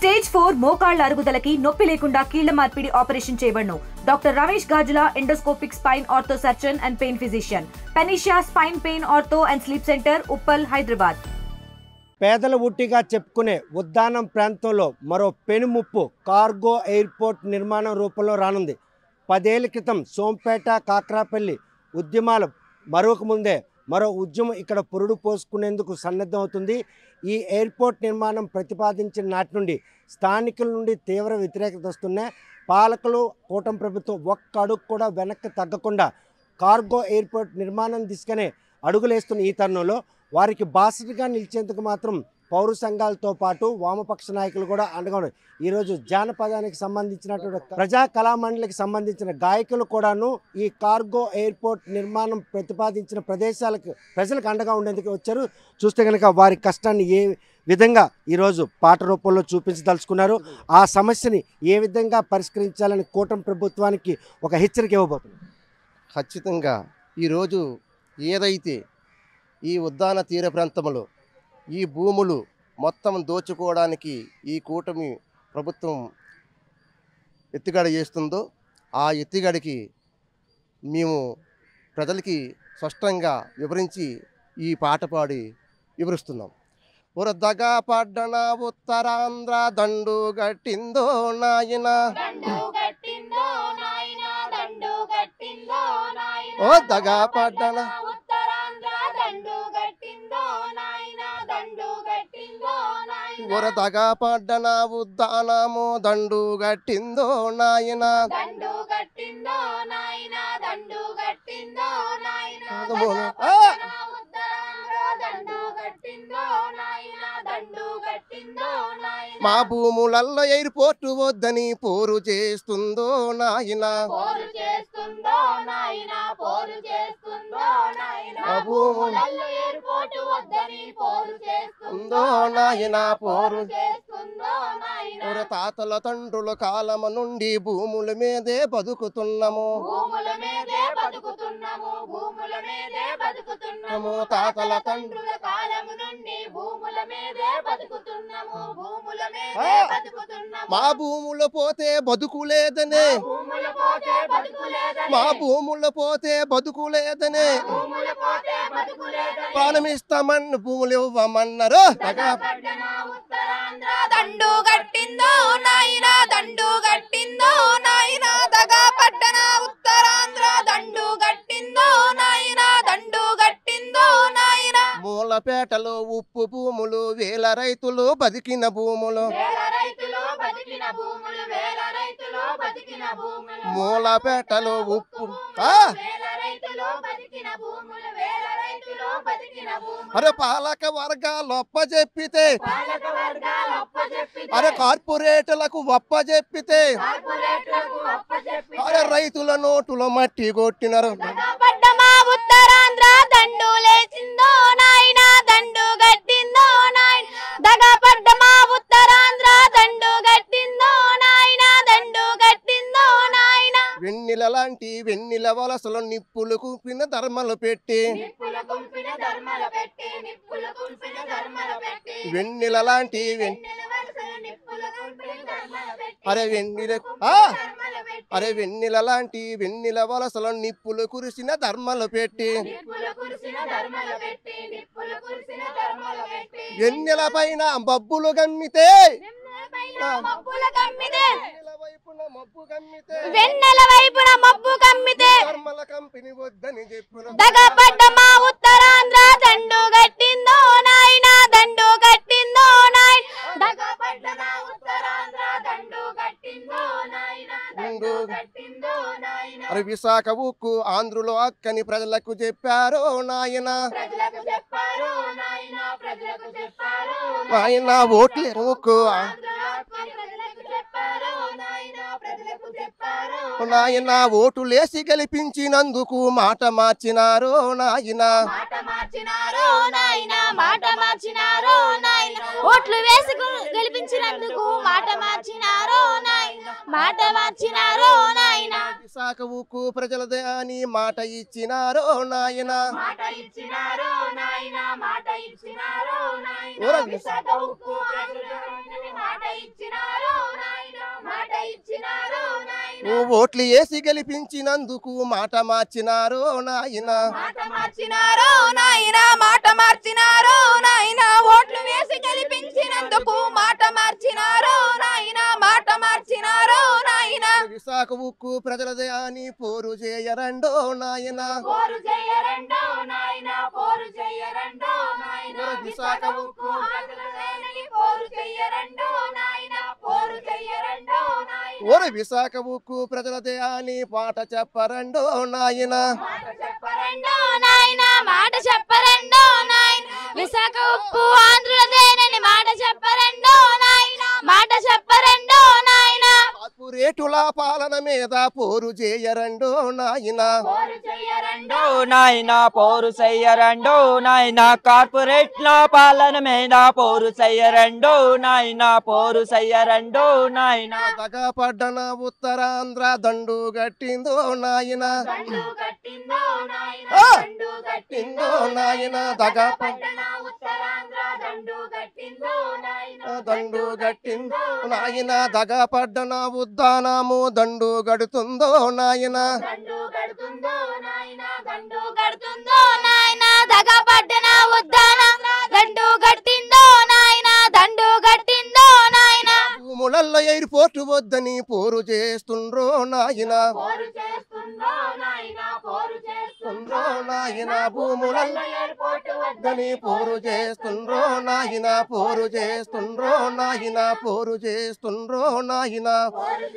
Stage 4 మోకాళ్ల అరుగుదలకి నొప్పి లేకుండా కీళ్ల మార్పిడి ఆపరేషన్ చేయబడును. Doctor Ramesh Gajula, endoscopic spine ortho surgeon and pain physician, పెనిషియా spine pain ortho and sleep centre, Uppal, Hyderabad. పేదల ఊటిగా చెప్పుకునే ఉద్దానం ప్రాంతంలో మరో పెనుముప్పు కార్గో ఎయిర్పోర్ట్ నిర్మాణం రూపంలో రానుంది. 10 ఏళ్ల క్రితం సోంపేట, కాక్రాపల్లి ఉద్యమాలు మరొక ముందే మరో ఉద్యమం ఇక్కడ పురుడు పోసుకునేందుకు సన్నద్ధం అవుతుంది. ఈ ఎయిర్పోర్ట్ నిర్మాణం ప్రతిపాదించిన నాటి నుండి స్థానికుల నుండి తీవ్ర వ్యతిరేకత వస్తున్నాయి. పాలకులు, కూటమి ప్రభుత్వం ఒక్క అడుగు కూడా వెనక్కి తగ్గకుండా కార్గో ఎయిర్పోర్ట్ నిర్మాణం దిశగానే అడుగులేస్తున్న ఈ తరుణంలో వారికి బాసటగా నిలిచేందుకు మాత్రం పౌర సంఘాలతో పాటు వామపక్ష నాయకులు కూడా అండగా ఉన్నారు. ఈరోజు జానపదానికి సంబంధించినటువంటి ప్రజా కళామండలికి సంబంధించిన గాయకులు కూడాను ఈ కార్గో ఎయిర్పోర్ట్ నిర్మాణం ప్రతిపాదించిన ప్రజలకు అండగా ఉండేందుకు వచ్చారు. చూస్తే కనుక వారి కష్టాన్ని ఏ విధంగా ఈరోజు పాట రూపంలో చూపించదలుచుకున్నారు, ఆ సమస్యని ఏ విధంగా పరిష్కరించాలని కూటమి ప్రభుత్వానికి ఒక హెచ్చరిక ఇవ్వబోతున్నారు. ఖచ్చితంగా ఈరోజు ఏదైతే ఈ ఉద్దాన తీర ప్రాంతంలో ఈ భూములు మొత్తం దోచుకోవడానికి ఈ కూటమి ప్రభుత్వం ఎత్తుగడ చేస్తుందో ఆ ఎత్తుగడికి మేము ప్రజలకి స్పష్టంగా వివరించి ఈ పాట పాడి వివరిస్తున్నాం. వరదగా పడ్డన ఉత్తరాంధ్ర దండు గట్టిందో నాయన, ఓ దగా పడ్డన వరదగా పడ్డన ఉద్దానము దండు గట్టిందో నాయన, మా భూములల్లో ఎయిర్పోర్టు వద్దని పోరు చేస్తుందో నాయన, తాతల తండ్రుల కాలము నుండి భూముల మీదే బతుకుతున్నాము, తాతల తండ్రుల కాలము నుండి భూముల మీదే బతుకుతున్నాము, మా భూములు పోతే బతుకులేదనే, మా భూములు పోతే బతుకులేదనే, ప్రాణమిస్తామని భూములు ఇవ్వమన్నారు. దండు గట్టిందో నాయన, దండు గట్టిందో నాయన, దగా పట్టణ ఉత్తరాంధ్ర దండు గట్టిందో నాయన, దండు గట్టిందో నాయన. మూలపేటలో ఉప్పు భూములు, వేల రైతులు బతికిన భూములు, మూలపేటలో ఉప్పు అరే పాలక వర్గాలు ఒప్పజెప్పితే, అరే కార్పొరేట్లకు ఒప్పజెప్పితే, అరే రైతుల నోటులో మట్టి కొట్టినారు. ఉత్తరాంధ్ర దండు లేచిందో నాయన, దండు గట్టిందో నాయన, దగా పడ్డమా ఉత్తరాంధ్ర దండు గట్టిందో నాయన, దండు గట్టిందో నాయన. వెన్నెల లాంటి వెన్నెల వలసలో నిప్పులు కుంపిన ధర్మలు పెట్టి, వెన్నెల లాంటి అరే వెన్నెల లాంటి వెన్నెల వలసలో నిప్పులు కురిసిన ధర్మలు పెట్టి, వెన్నెల పైన బబ్బులు గమ్మితే, వెన్నెల వైపున మబ్బు కమ్మితే, ధర్మల కంపెనీ వద్దని చెప్పిన దగా పడ్డమా ఉత్తరాంధ్ర దండు గట్టిందో నాయన, దండు గట్టిందో నాయన, దగా పడ్డమా ఉత్తరాంధ్ర దండు గట్టిందో నాయన, దండు గట్టిందో నాయన. అరే విశాఖ ఉక్కు ఆంధ్రులో అక్కని ప్రజలకు చెప్పారో నాయన, ఆయన ఓట్లే ఉక్కు నాయన, ఓటులేసి గెలిపించినందుకు మాట మార్చినారో నాయన, మాట మార్చినారో నాయన, ఓట్లు వేసి గెలిపించినందుకు మాట మార్చినారో నాయన, మాట మార్చినారో నాయన విశాఖ ఉక్కు ప్రజలదే అని మాట ఇచ్చినారో నాయన మాట ఇచ్చినారో నాయన మాట ఇచ్చినారో నాయన ఓరా విశాఖ ఉక్కు ప్రజలదే మాట ఇచ్చినారో నాయన మాట ఇచ్చినారో నాయన ఓట్లు వేసి గెలిపించినందుకు మాట మార్చినారో నాయన మాట మార్చినారో నాయన మాట మార్చినారో నాయన ఓట్లు వేసి గెలిపించినందుకు మాట మార్చినారో నాయన మాట మార్చినారో నాయన విశాఖ ఉక్కు ప్రజలదే అని పోరు చేయరండో నాయన పోరు చేయరండో నాయన పోరు చేయరండో నాయన విశాఖ ఉక్కు ప్రజలదేనని పోరు చేయరండో నాయన పోరు చేయరండో నాయన ఓర విశాఖ ఉక్కు ప్రజలదే అని పాట చెప్పరండో నాయన మాట చెప్పరండో నాయన మాట చెప్పరండో నాయన విశాఖ ఉప్పు ఆంధ్రులదేనని మాట చెప్పరండో నాయన మాట చెప్పరండో నాయన కార్పొరేటుల పాలన మీద పోరు చేయరండో నాయన పోరు చేయరండో నాయన పోరు చెయ్యరండో నాయన కార్పొరేట్ల పాలన మీద పోరు చెయ్యరండో నాయన పోరు చెయ్యరండో నాయన దగా పడ్డన ఉత్తరాంధ్ర దండు గట్టిందో నాయన దండు కట్టిందో నాయన ఆ! దండు గట్టిందో కట్టిందో నాయన దగా పట్టణ ఉత్తరాంధ్ర దండు కట్టిందో నాయన దండు గట్టిందో నాయన దగా పడ్డన ఉద్దానము దండు గడుతుందో నాయన దండు కడుతుందో నాయన దండు కడుతుందో నాయన దగా పట్టణ ఉద్దానం దండు కట్టిందో నాయన దండు కట్టిందో నాయన భూములల్లో ఎయిర్పోర్ట్ వద్దని పోరు చేస్తుండ్రో నాయన పోరు చేస్తుందో నాయన పోరు చేస్తుందో నాయన భూములల్లో ఎయిర్పోర్ట్ వద్దని పోరు చేస్తుండ్రో నాయన పోరు చేస్తుండ్రో నాయన పోరు చేస్తుండ్రో నాయన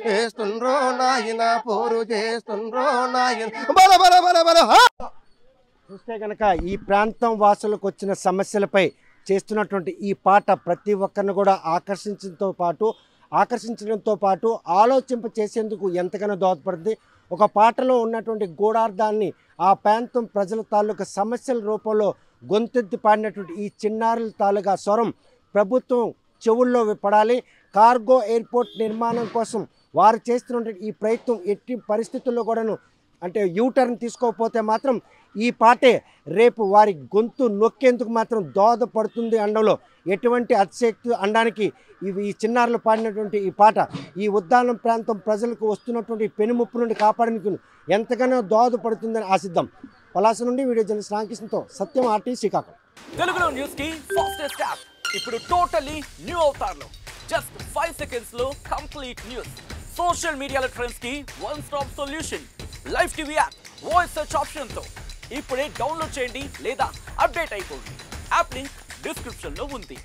చేస్తుండ్రో నాయన పోరు చేస్తుండ్రో నాయన బల బల బల బల హా! చూస్తే కనుక ఈ ప్రాంతం వాసులకు వచ్చిన సమస్యలపై చేస్తున్నటువంటి ఈ పాట ప్రతి ఒక్కరిని కూడా ఆకర్షించడంతో పాటు ఆలోచింప చేసేందుకు ఎంతగానో దోహదపడుతుంది. ఒక పాటలో ఉన్నటువంటి గూఢార్థాన్ని ఆ ప్రాంతం ప్రజల తాలూకా సమస్యల రూపంలో గొంతెత్తి పాడినటువంటి ఈ చిన్నారుల తాలూకా స్వరం ప్రభుత్వం చెవుల్లో పడాలి. కార్గో ఎయిర్పోర్ట్ నిర్మాణం కోసం వారు చేస్తున్నటువంటి ఈ ప్రయత్నం ఎట్టి పరిస్థితుల్లో కూడాను అంటే యూటర్న్ తీసుకోకపోతే మాత్రం ఈ పాటే రేపు వారి గొంతు నొక్కేందుకు మాత్రం దోహదపడుతుంది అనడంలో ఎటువంటి అతిశక్తి అనడానికి ఈ చిన్నారులు పాడినటువంటి ఈ పాట ఈ ఉద్దానం ప్రాంతం ప్రజలకు వస్తున్నటువంటి పెనుముప్పు నుండి కాపాడడానికి ఎంతగానో దోహదపడుతుందని ఆశిద్దాం. పలాస నుండి వీడియో జర్నలిస్ట్ రామకృష్ణతో సత్యం ఆర్టీ శ్రీకాకుళం. తెలుగులో న్యూస్ కి ఫాస్టెస్ట్ యాప్ ఇప్పుడు టోటలీ న్యూ అవతార్లో జస్ట్ 5 seconds లో కంప్లీట్ న్యూస్. సోషల్ మీడియాలో ట్రెండ్స్ కి one stop solution. Live TV app voice search option తో ఇప్పుడే డౌన్లోడ్ చేయండి లేదా అప్డేట్ అయిపోండి. యాప్ లింక్ డిస్క్రిప్షన్ లో ఉంది.